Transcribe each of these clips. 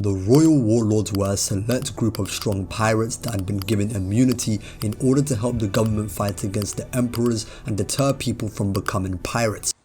The Royal Warlords were a select group of strong pirates that had been given immunity in order to help the government fight against the emperors and deter people from becoming pirates.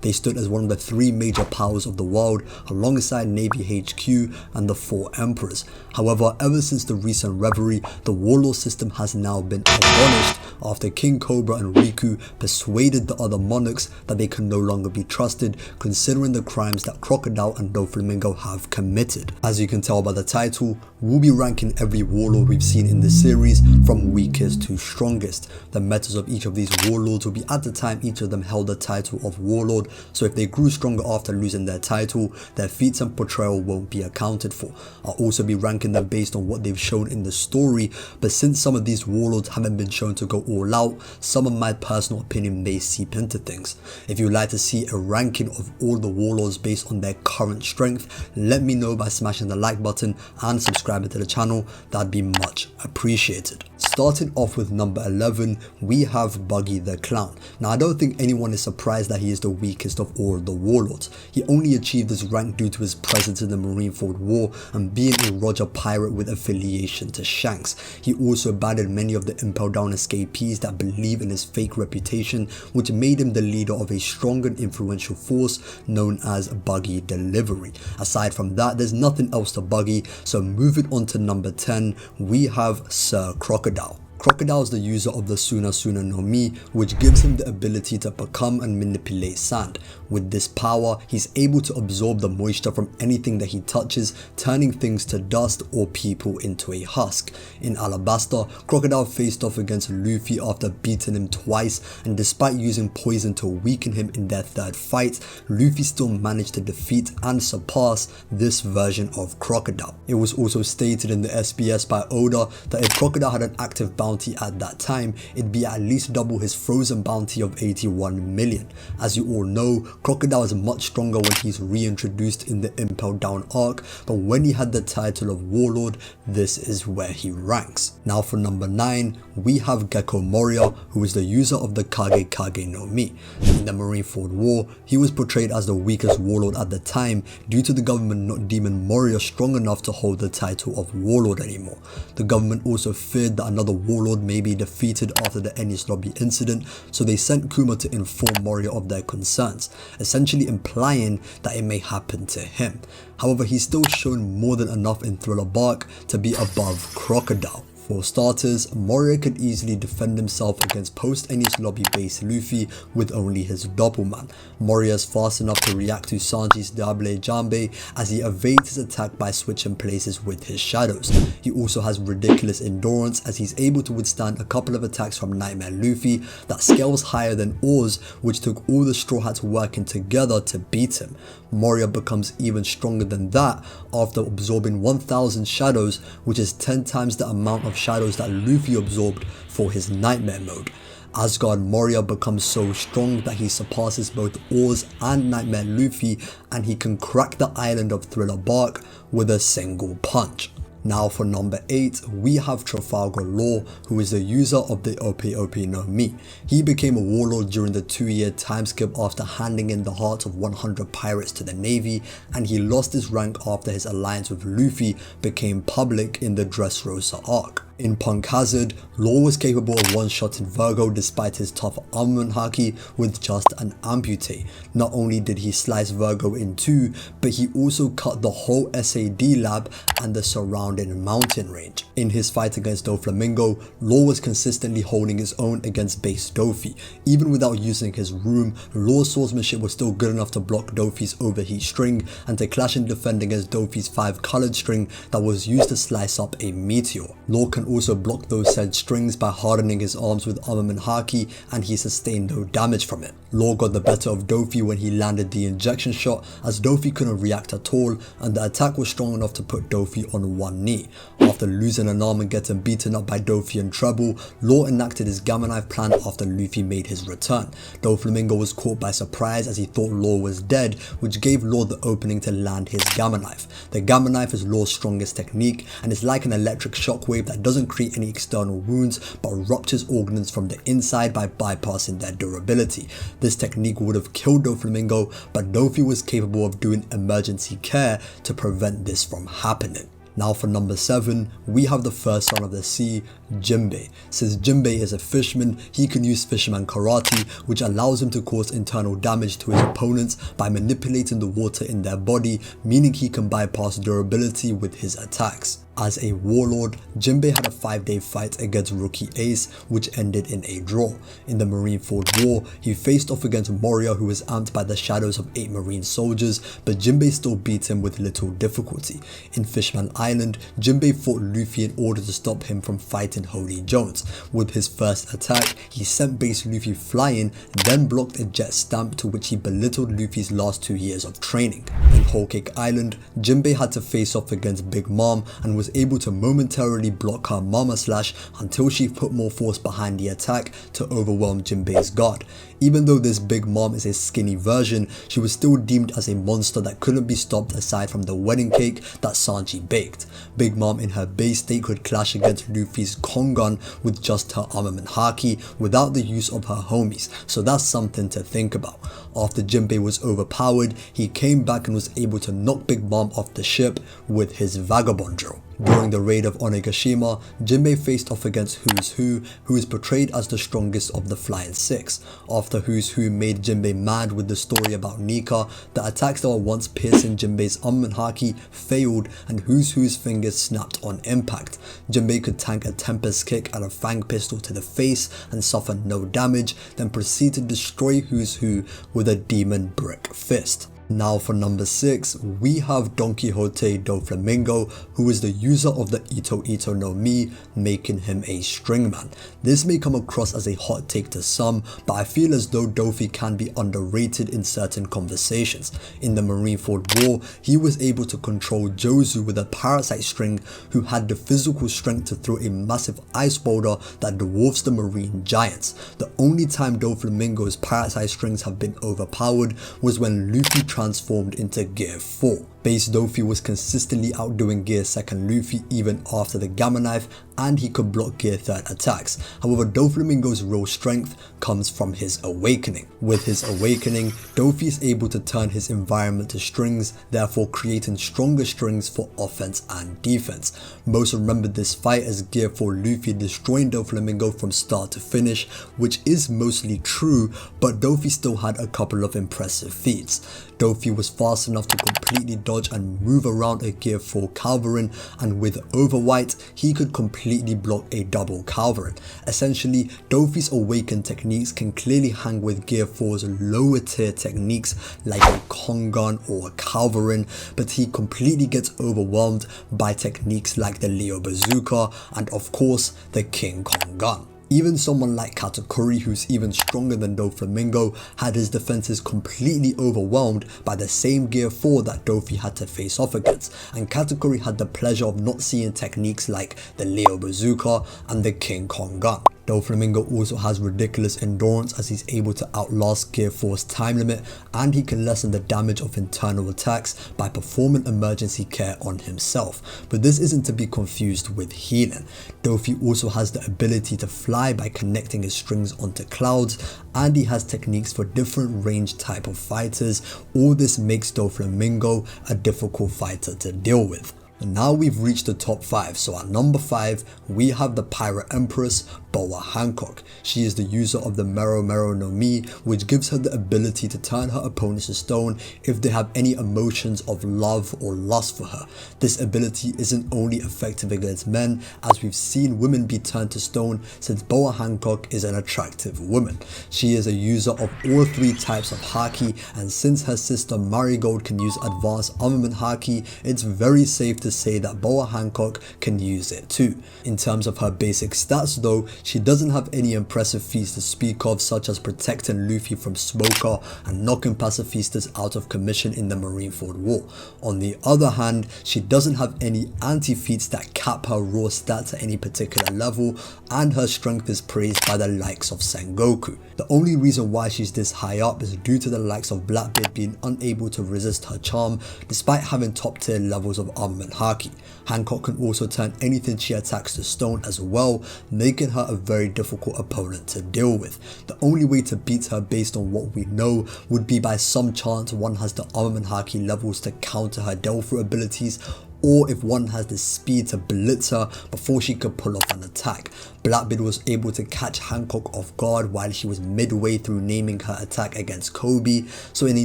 They stood as one of the three major powers of the world alongside Navy HQ and the four emperors. However, ever since the recent revelry, the warlord system has now been abolished after King Cobra and Riku persuaded the other monarchs that they can no longer be trusted considering the crimes that Crocodile and Doflamingo have committed. As you can tell by the title, we'll be ranking every warlord we've seen in this series from weakest to strongest. The metas of each of these warlords will be at the time each of them held the title of warlord, so if they grew stronger after losing their title, their feats and portrayal won't be accounted for. I'll also be ranking them based on what they've shown in the story, but since some of these warlords haven't been shown to go all out, some of my personal opinion may seep into things. If you'd like to see a ranking of all the warlords based on their current strength, let me know by smashing the like button and subscribing to the channel. That'd be much appreciated. Starting off with number 11, we have Buggy the Clown. Now I don't think anyone is surprised that he is the weakest of all the warlords. He only achieved this rank due to his presence in the Marineford War and being a Roger pirate with affiliation to Shanks. He also battled many of the Impel Down escapees that believe in his fake reputation, which made him the leader of a strong and influential force known as Buggy Delivery. Aside from that, there's nothing else to Buggy, so moving on to number 10, we have Sir Crocodile. Crocodile is the user of the Suna Suna no Mi, which gives him the ability to become and manipulate sand. With this power, he's able to absorb the moisture from anything that he touches, turning things to dust or people into a husk. In Alabasta, Crocodile faced off against Luffy after beating him twice, and despite using poison to weaken him in their third fight, Luffy still managed to defeat and surpass this version of Crocodile. It was also stated in the SBS by Oda that if Crocodile had an active bounty at that time, it'd be at least double his frozen bounty of 81 million. As you all know, Crocodile is much stronger when he's reintroduced in the Impel Down arc, but when he had the title of Warlord, this is where he ranks. Now for number 9, we have Gecko Moria, who is the user of the Kage Kage no Mi. In the Marineford War, he was portrayed as the weakest warlord at the time due to the government not deeming Moria strong enough to hold the title of Warlord anymore. The government also feared that another warlord may be defeated after the Enies Lobby incident, so they sent Kuma to inform Moria of their concerns, essentially implying that it may happen to him. However, he's still shown more than enough in Thriller Bark to be above Crocodile. For starters, Moria could easily defend himself against post-Enies Lobby based Luffy with only his Doppelman. Moria is fast enough to react to Sanji's Diable Jambe as he evades his attack by switching places with his shadows. He also has ridiculous endurance as he's able to withstand a couple of attacks from Nightmare Luffy that scales higher than Oars, which took all the Straw Hats working together to beat him. Moria becomes even stronger than that after absorbing 1000 shadows, which is 10 times the amount of shadows that Luffy absorbed for his Nightmare mode. Asgard Moria becomes so strong that he surpasses both Oars and Nightmare Luffy, and he can crack the island of Thriller Bark with a single punch. Now for number 8, we have Trafalgar Law, who is the user of the Ope Ope no Mi. He became a warlord during the 2-year time skip after handing in the hearts of 100 pirates to the Navy, and he lost his rank after his alliance with Luffy became public in the Dressrosa arc. In Punk Hazard, Law was capable of one-shotting Virgo despite his tough armament haki with just an amputee. Not only did he slice Virgo in two, but he also cut the whole SAD lab and the surrounding mountain range. In his fight against Doflamingo, Law was consistently holding his own against base Dofi. Even without using his room, Law's swordsmanship was still good enough to block Dofi's overheat string and to clash and defend against Dofi's 5-colored string that was used to slice up a meteor. Law can also block those said strings by hardening his arms with armament haki, and he sustained no damage from it. Law got the better of Dofi when he landed the injection shot, as Dofi couldn't react at all, and the attack was strong enough to put Dofi on one knee. After losing an arm and getting beaten up by Dofi and Treble, Law enacted his Gamma Knife plan after Luffy made his return. Doflamingo was caught by surprise as he thought Law was dead, which gave Law the opening to land his Gamma Knife. The Gamma Knife is Law's strongest technique, and it's like an electric shockwave that doesn't create any external wounds but ruptures organs from the inside by bypassing their durability. This technique would have killed Doflamingo, but Dofi was capable of doing emergency care to prevent this from happening. Now for number 7, we have the first son of the sea, Jinbei. Since Jinbei is a fisherman, he can use fisherman karate, which allows him to cause internal damage to his opponents by manipulating the water in their body, meaning he can bypass durability with his attacks. As a warlord, Jinbei had a 5-day fight against Rookie Ace, which ended in a draw. In the Marineford War, he faced off against Moria, who was amped by the shadows of 8 Marine soldiers, but Jinbei still beat him with little difficulty. In Fishman Island, Jinbei fought Luffy in order to stop him from fighting Holy Jones. With his first attack, he sent base Luffy flying, then blocked a jet stamp to which he belittled Luffy's last 2 years of training. In Whole Cake Island, Jinbei had to face off against Big Mom and was able to momentarily block her Mama Slash until she put more force behind the attack to overwhelm Jinbei's guard. Even though this Big Mom is a skinny version, she was still deemed as a monster that couldn't be stopped aside from the wedding cake that Sanji baked. Big Mom in her base state could clash against Luffy's Kongan with just her armament haki without the use of her homies, so that's something to think about. After Jinbei was overpowered, he came back and was able to knock Big Mom off the ship with his vagabond drill. During the raid of Onigashima, Jinbei faced off against Who's who is portrayed as the strongest of the Flying Six. After Who's Who made Jinbei mad with the story about Nika, the attacks that were once piercing Jinbei's armament haki failed and Who's Who's fingers snapped on impact. Jinbei could tank a Tempest kick and a Fang pistol to the face and suffer no damage, then proceed to destroy Who's Who with a demon brick fist. Now for number 6, we have Don Quixote Doflamingo, who is the user of the Ito Ito no Mi, making him a stringman. This may come across as a hot take to some, but I feel as though Dofi can be underrated in certain conversations. In the Marineford War, he was able to control Jozu with a parasite string who had the physical strength to throw a massive ice boulder that dwarfs the marine giants. The only time Doflamingo's parasite strings have been overpowered was when Luffy transformed into Gear 4. Base Dofi was consistently outdoing Gear 2nd Luffy even after the Gamma Knife, and he could block Gear 3rd attacks. However, Doflamingo's real strength comes from his awakening. With his awakening, Dofi is able to turn his environment to strings, therefore creating stronger strings for offense and defense. Most remember this fight as Gear 4 Luffy destroying Doflamingo from start to finish, which is mostly true, but Dofi still had a couple of impressive feats. Dofi was fast enough to completely dodge and move around a Gear 4 Calverin, and with Overwhite, he could completely block a double Calverin. Essentially, Dofi's awakened techniques can clearly hang with Gear 4's lower tier techniques like a Kongan or a Calverin, but he completely gets overwhelmed by techniques like the Leo Bazooka and of course the King Kong gun. Even someone like Katakuri, who's even stronger than Doflamingo, had his defenses completely overwhelmed by the same Gear 4 that Dofi had to face off against, and Katakuri had the pleasure of not seeing techniques like the Leo Bazooka and the King Kong gun. Doflamingo also has ridiculous endurance as he's able to outlast Gear 4's time limit, and he can lessen the damage of internal attacks by performing emergency care on himself. But this isn't to be confused with healing. Dofi also has the ability to fly by connecting his strings onto clouds, and he has techniques for different range type of fighters. All this makes Doflamingo a difficult fighter to deal with. And now we've reached the top 5, so at number 5 we have the Pirate Empress, Boa Hancock. She is the user of the Mero Mero no Mi, which gives her the ability to turn her opponents to stone if they have any emotions of love or lust for her. This ability isn't only effective against men, as we've seen women be turned to stone since Boa Hancock is an attractive woman. She is a user of all 3 types of haki, and since her sister Marigold can use advanced armament haki, it's very safe to say that Boa Hancock can use it too. In terms of her basic stats though, she doesn't have any impressive feats to speak of, such as protecting Luffy from Smoker and knocking pacifistas out of commission in the Marineford War. On the other hand, she doesn't have any anti-feats that cap her raw stats at any particular level, and her strength is praised by the likes of Sengoku. The only reason why she's this high up is due to the likes of Blackbeard being unable to resist her charm despite having top tier levels of armament haki. Hancock can also turn anything she attacks to stone as well, making her a very difficult opponent to deal with. The only way to beat her based on what we know would be by some chance one has the armament haki levels to counter her delve-through abilities, or if one has the speed to blitz her before she could pull off an attack. Blackbeard was able to catch Hancock off guard while she was midway through naming her attack against Kobe, so in a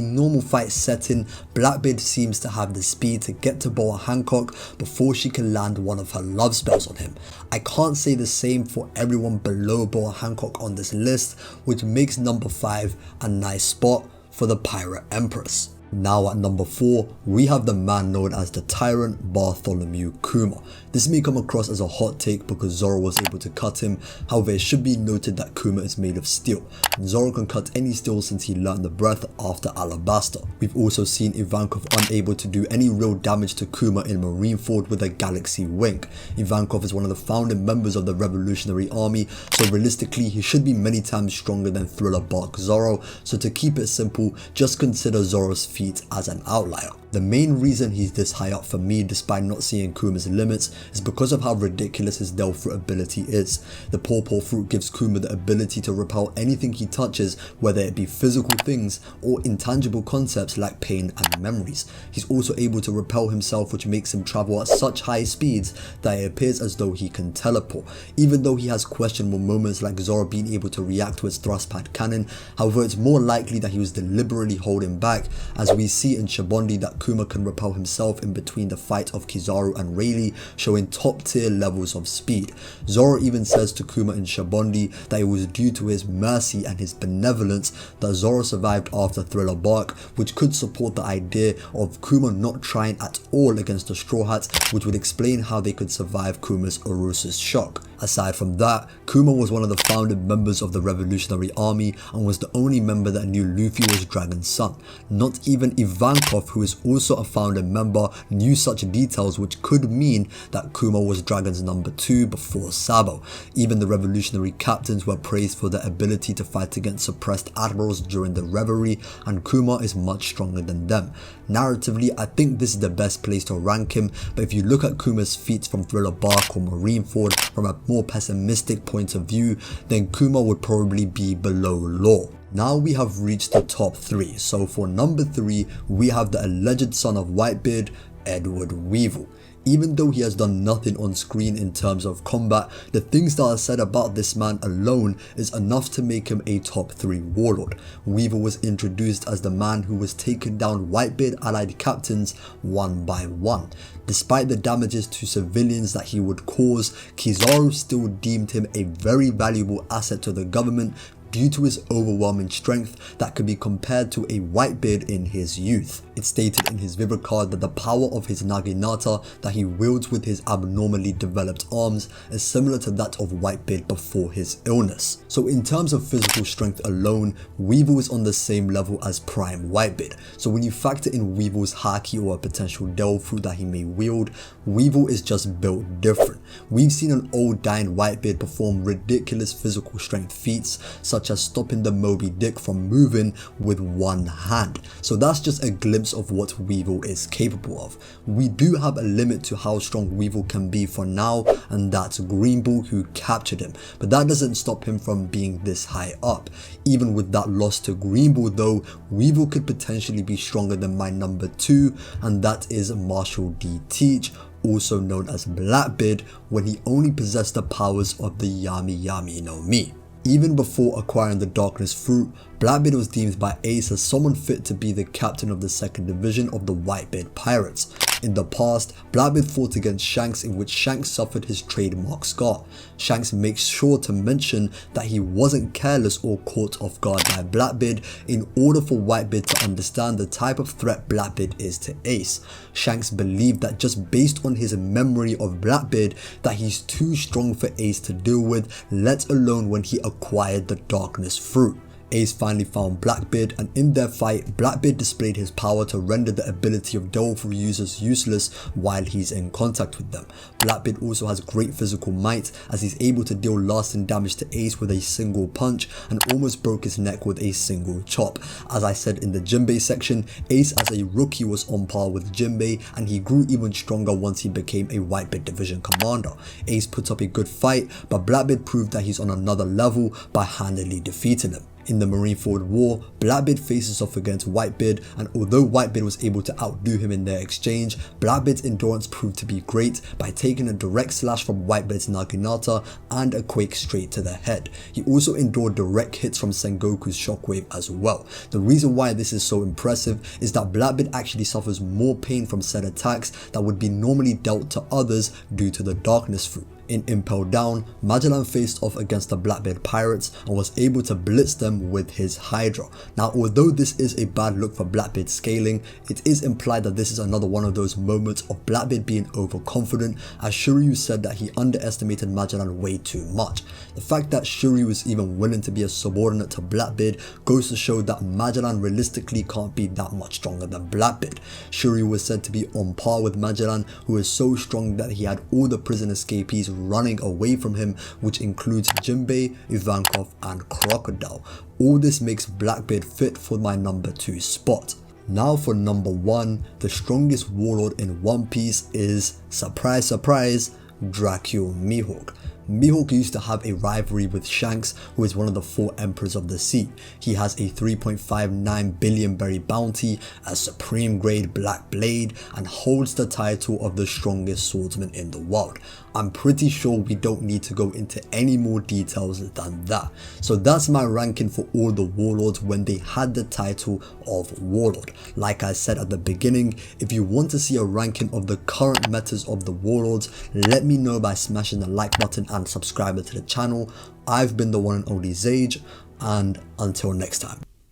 normal fight setting, Blackbeard seems to have the speed to get to Boa Hancock before she can land one of her love spells on him. I can't say the same for everyone below Boa Hancock on this list, which makes number 5 a nice spot for the Pirate Empress. Now at number 4, we have the man known as the Tyrant, Bartholomew Kuma. This may come across as a hot take because Zoro was able to cut him, however it should be noted that Kuma is made of steel. Zoro can cut any steel since he learned the breath after Alabasta. We've also seen Ivankov unable to do any real damage to Kuma in Marineford with a galaxy wing. Ivankov is one of the founding members of the Revolutionary Army, so realistically he should be many times stronger than Thriller Bark Zoro, so to keep it simple, just consider Zoro's feat as an outlier. The main reason he's this high up for me despite not seeing Kuma's limits is because of how ridiculous his delve-through ability is. The Pawpaw Fruit gives Kuma the ability to repel anything he touches, whether it be physical things or intangible concepts like pain and memories. He's also able to repel himself, which makes him travel at such high speeds that it appears as though he can teleport. Even though he has questionable moments like Zoro being able to react to his thrust pad cannon, however it's more likely that he was deliberately holding back, as we see in Shibondi that Kuma can repel himself in between the fight of Kizaru and Rayleigh, showing top tier levels of speed. Zoro even says to Kuma in Shibondi that it was due to his mercy and his benevolence that Zoro survived after Thriller Bark, which could support the idea of Kuma not trying at all against the Straw Hats, which would explain how they could survive Kuma's Urusa's shock. Aside from that, Kuma was one of the founding members of the Revolutionary Army and was the only member that knew Luffy was Dragon's son. Not even Ivankov, who is also a founding member, knew such details, which could mean that Kuma was Dragon's number 2 before Sabo. Even the revolutionary captains were praised for their ability to fight against suppressed admirals during the Reverie, and Kuma is much stronger than them. Narratively, I think this is the best place to rank him, but if you look at Kuma's feats from Thriller Bark or Marineford from a more pessimistic point of view, then Kuma would probably be below Law. Now we have reached the top 3, so for number 3 we have the alleged son of Whitebeard, Edward Weevil. Even though he has done nothing on screen in terms of combat, the things that are said about this man alone is enough to make him a top 3 warlord. Weevil was introduced as the man who was taking down Whitebeard allied captains one by one. Despite the damages to civilians that he would cause, Kizaru still deemed him a very valuable asset to the government due to his overwhelming strength that could be compared to a Whitebeard in his youth. It's stated in his Vivid card that the power of his Naginata that he wields with his abnormally developed arms is similar to that of Whitebeard before his illness. So in terms of physical strength alone, Weevil is on the same level as Prime Whitebeard. So when you factor in Weevil's haki or a potential delve-through that he may wield, Weevil is just built different. We've seen an old dying Whitebeard perform ridiculous physical strength feats such as stopping the Moby Dick from moving with one hand. So that's just a glimpse of what Weevil is capable of. We do have a limit to how strong Weevil can be for now, and that's Green Bull who captured him, but that doesn't stop him from being this high up. Even with that loss to Green Bull though, Weevil could potentially be stronger than my number 2, and that is Marshall D. Teach, also known as Blackbeard, when he only possessed the powers of the Yami Yami no Mi. Even before acquiring the Darkness Fruit, Blackbeard was deemed by Ace as someone fit to be the captain of the 2nd Division of the Whitebeard Pirates. In the past, Blackbeard fought against Shanks, in which Shanks suffered his trademark scar. Shanks makes sure to mention that he wasn't careless or caught off guard by Blackbeard in order for Whitebeard to understand the type of threat Blackbeard is to Ace. Shanks believed that just based on his memory of Blackbeard that he's too strong for Ace to deal with, let alone when he acquired the Darkness Fruit. Ace finally found Blackbeard, and in their fight, Blackbeard displayed his power to render the ability of Delver users useless while he's in contact with them. Blackbeard also has great physical might, as he's able to deal lasting damage to Ace with a single punch and almost broke his neck with a single chop. As I said in the Jinbei section, Ace as a rookie was on par with Jinbei, and he grew even stronger once he became a Whitebeard division commander. Ace put up a good fight, but Blackbeard proved that he's on another level by handily defeating him. In the Marineford War, Blackbeard faces off against Whitebeard, and although Whitebeard was able to outdo him in their exchange, Blackbeard's endurance proved to be great by taking a direct slash from Whitebeard's Naginata and a quake straight to the head. He also endured direct hits from Sengoku's shockwave as well. The reason why this is so impressive is that Blackbeard actually suffers more pain from said attacks that would be normally dealt to others due to the darkness fruit. In Impel Down, Magellan faced off against the Blackbeard pirates and was able to blitz them with his Hydra. Now, although this is a bad look for Blackbeard scaling, it is implied that this is another one of those moments of Blackbeard being overconfident, as Shiryu said that he underestimated Magellan way too much. The fact that Shiryu was even willing to be a subordinate to Blackbeard goes to show that Magellan realistically can't be that much stronger than Blackbeard. Shiryu was said to be on par with Magellan, who is so strong that he had all the prison escapees running away from him, which includes Jinbei, Ivankov and Crocodile. All this makes Blackbeard fit for my number 2 spot. Now for number 1, the strongest warlord in One Piece is, surprise surprise, Dracul Mihawk. Mihawk used to have a rivalry with Shanks, who is one of the 4 emperors of the sea. He has a 3.59 billion berry bounty, a supreme grade black blade, and holds the title of the strongest swordsman in the world. I'm pretty sure we don't need to go into any more details than that. So that's my ranking for all the warlords when they had the title of warlord. Like I said at the beginning, if you want to see a ranking of the current metas of the warlords, let me know by smashing the like button and subscribing to the channel. I've been the one and only Zage, and until next time.